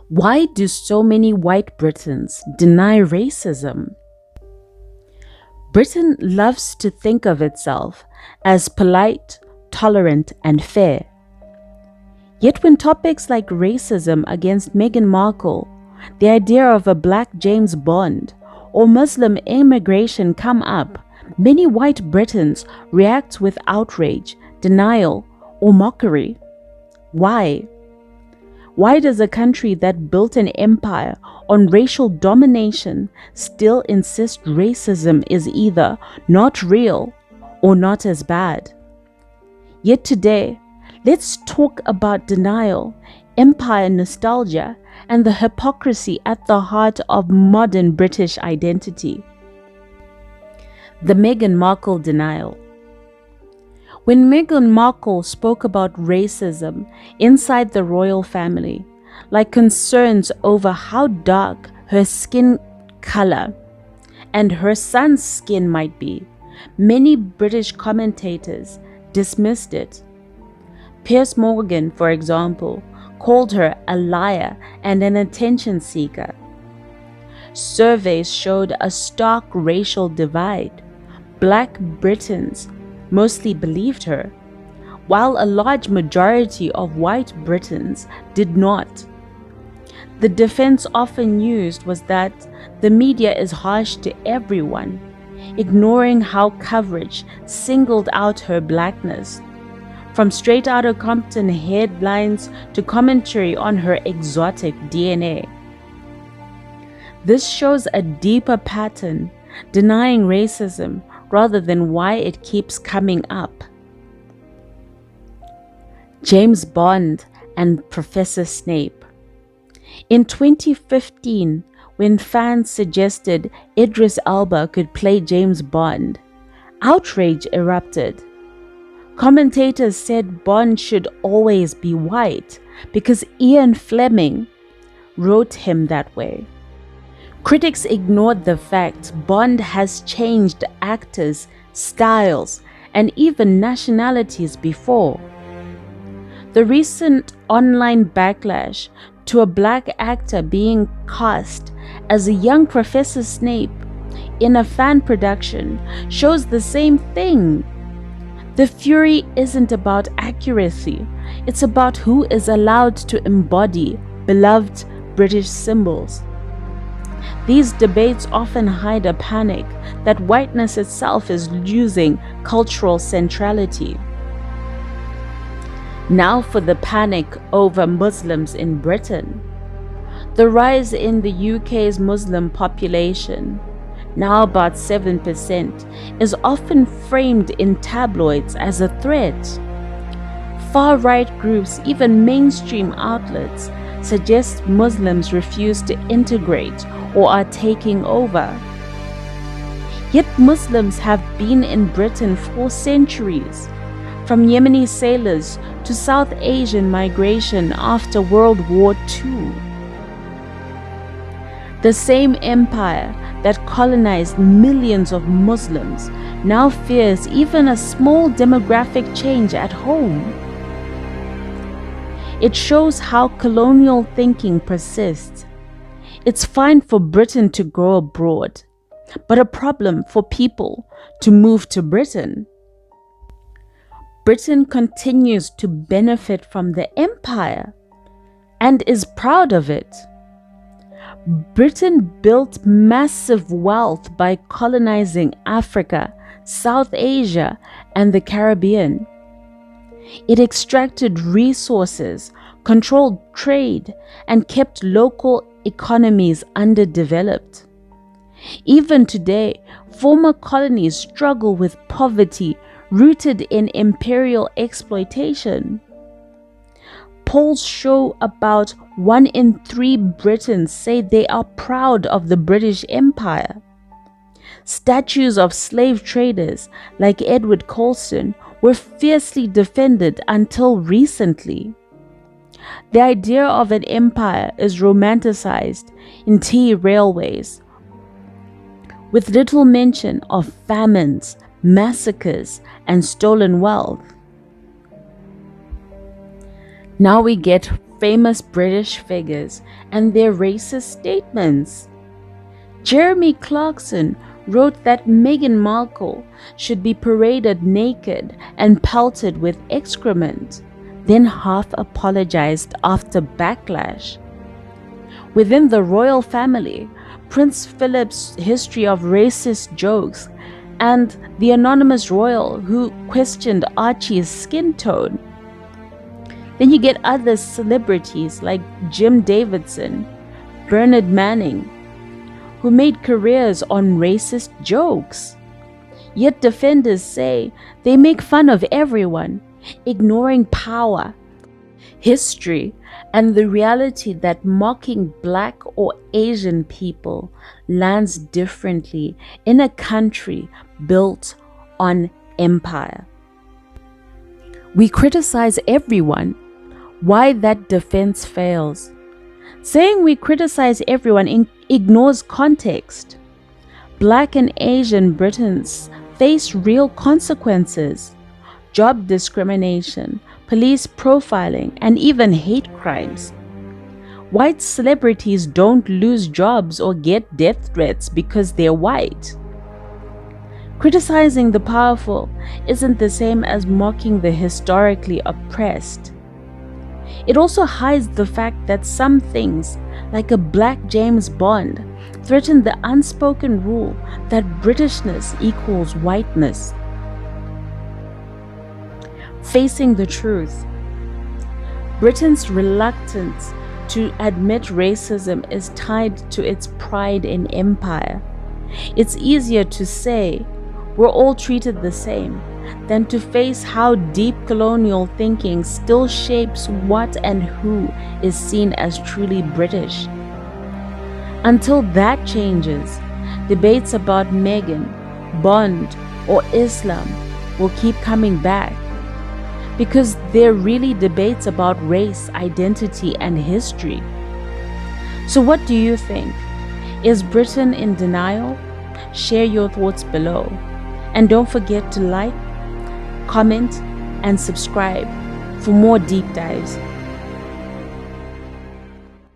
Why do so many white Britons deny racism? Britain loves to think of itself as polite, tolerant, and fair. Yet when topics like racism against Meghan Markle, the idea of a black James Bond, or Muslim immigration come up, many white Britons react with outrage, denial, or mockery. Why? Why does a country that built an empire on racial domination still insist racism is either not real or not as bad? Yet today, let's talk about denial, empire nostalgia, and the hypocrisy at the heart of modern British identity. The Meghan Markle denial. When Meghan Markle spoke about racism inside the royal family, like concerns over how dark her skin color and her son's skin might be, many British commentators dismissed it. Piers Morgan, for example, called her a liar and an attention seeker. Surveys showed a stark racial divide. Black Britons mostly believed her, while a large majority of white Britons did not. The defense often used was that the media is harsh to everyone, ignoring how coverage singled out her blackness, from Straight Outta Compton headlines to commentary on her exotic DNA. This shows a deeper pattern, denying racism rather than why it keeps coming up. James Bond and Professor Snape. In 2015, when fans suggested Idris Elba could play James Bond, outrage erupted. Commentators said Bond should always be white because Ian Fleming wrote him that way. Critics ignored the fact Bond has changed actors, styles, and even nationalities before. The recent online backlash to a black actor being cast as a young Professor Snape in a fan production shows the same thing. The fury isn't about accuracy, it's about who is allowed to embody beloved British symbols. These debates often hide a panic that whiteness itself is losing cultural centrality. Now for the panic over Muslims in Britain. The rise in the UK's Muslim population, now about 7%, is often framed in tabloids as a threat. Far-right groups, even mainstream outlets, suggest Muslims refuse to integrate or are taking over. Yet Muslims have been in Britain for centuries, from Yemeni sailors to South Asian migration after World War II. The same empire that colonized millions of Muslims now fears even a small demographic change at home. It shows how colonial thinking persists. It's fine for Britain to go abroad, but a problem for people to move to Britain. Britain continues to benefit from the empire and is proud of it. Britain built massive wealth by colonizing Africa, South Asia, and the Caribbean. It extracted resources, controlled trade, and kept local economies underdeveloped. Even today, former colonies struggle with poverty rooted in imperial exploitation. Polls show about 1 in 3 Britons say they are proud of the British Empire. Statues of slave traders like Edward Colston were fiercely defended until recently. The idea of an empire is romanticized in tea railways, with little mention of famines, massacres, and stolen wealth. Now we get famous British figures and their racist statements. Jeremy Clarkson wrote that Meghan Markle should be paraded naked and pelted with excrement, then half apologized after backlash. Within the royal family, Prince Philip's history of racist jokes and the anonymous royal who questioned Archie's skin tone. Then you get other celebrities like Jim Davidson, Bernard Manning, who made careers on racist jokes. Yet defenders say they make fun of everyone, ignoring power, history, and the reality that mocking Black or Asian people lands differently in a country built on empire. We criticize everyone. Why that defense fails? Saying we criticize everyone ignores context. Black and Asian Britons face real consequences: job discrimination, police profiling, and even hate crimes. White celebrities don't lose jobs or get death threats because they're white. Criticizing the powerful isn't the same as mocking the historically oppressed. It also hides the fact that some things, like a Black James Bond, threaten the unspoken rule that Britishness equals whiteness. Facing the truth. Britain's reluctance to admit racism is tied to its pride in empire. It's easier to say we're all treated the same than to face how deep colonial thinking still shapes what and who is seen as truly British. Until that changes, debates about Meghan, Bond, or Islam will keep coming back, because they're really debates about race, identity, and history. So what do you think? Is Britain in denial? Share your thoughts below. And don't forget to like, comment, and subscribe for more deep dives.